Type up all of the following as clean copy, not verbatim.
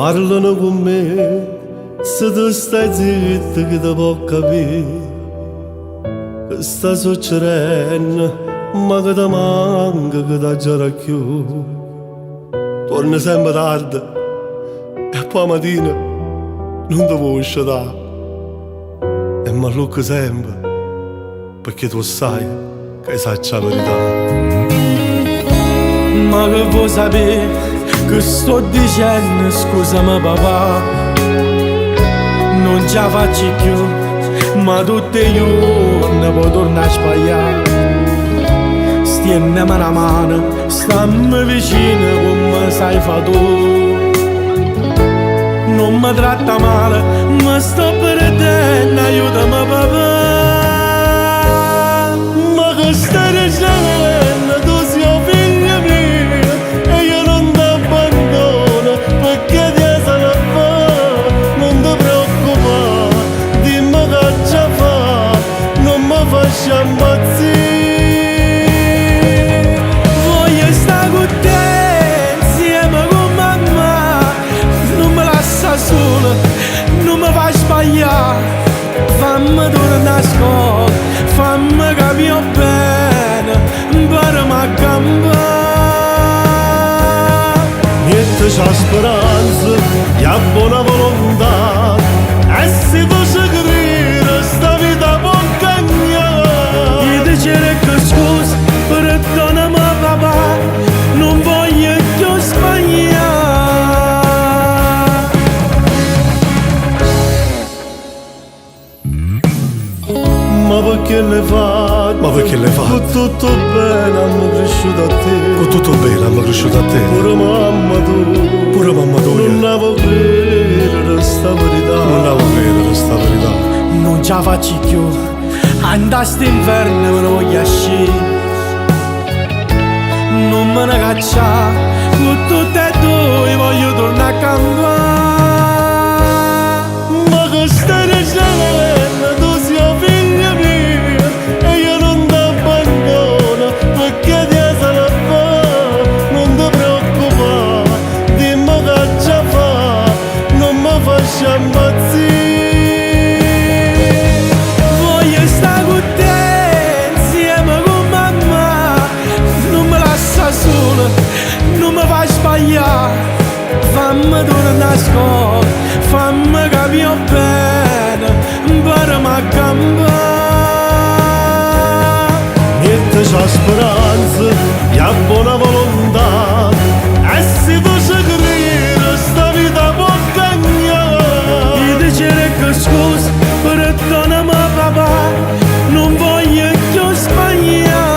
parlano con me, se tu stai zitto che ti può capire che sta succedendo, ma che ti manca, che ti già più. Torna sempre tardi e poi mattina non ti vuoi uscire. E mi allucco sempre perché tu sai che sai la verità. Ma che vuoi sapere che sto dicendo, scusami papà, non ce la faccio più, ma tutti i giorni puoi tornare a sbagliare. Stiennemi una mano, stammi vicino come sai fa tu. Non mi tratta male, ma sto perdendo, aiutami papà. Ma che stai dicendo, tu sei figlia mia e io non ti abbandono perché ti sono fa. Non ti preoccupare, dimmi che ce fa, non mi faccia impazzire. Voglio stare con te, insieme con mamma, non mi lascia sola, non mi fai sbagliare. Fammi tornare a scuola, fammi capire bene, imparami a campare. Niente c'ha speranza, e ha buona volontà, e se tu ci credi, sta vita può cambiare. Io ti cerco scusa, perdonami papà, non voglio più sbagliare. Ma perché le fai? Ma perché le fai? Con tutto bene hanno cresciuto a te. Con tutto bene, hanno cresciuto a te. Pure mamma tu. Pure mamma tua. Non avevo credere sta verità. Non avevo credere sta verità. Non ce la faccio più, andare st'inverno me ne voglio uscire. Non me ne caccia, con tutte e due voglio tornare a campare. Ma che stai dicendo, tu sei figlia mia e io non ti abbandono perché ti sono fa. Non ti preoccupare, dimmi che ce fa, non mi faccia impazzire. Voglio stare con te, insieme con mamma, non mi lascia sola, non mi fai sbagliare. Fammi tornare a scuola, fammi capire bene, imparami a campare. Niente c'ha speranza, e ha buona volontà, e se tu ci credi, sta vita può cambiare. Io ti cerco scusa, perdonami papà, non voglio più sbagliare.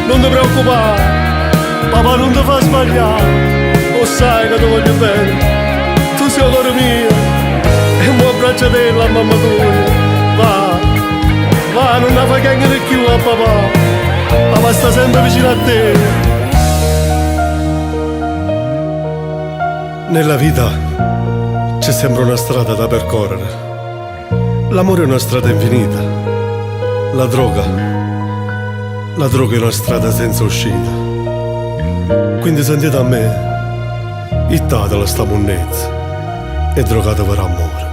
Non ti preoccupare, papà non ti fa sbagliare, lo sai che ti voglio bene, tu sei cuore mio, e un abbraccio te la mamma tua. Va, non la fai chiangere più a papà, papà sta sempre vicino a te. Nella vita c'è sempre una strada da percorrere. L'amore è una strada infinita. La droga è una strada senza uscita. Quindi sentite a me, ittatela sta monnezza e drogate per amore.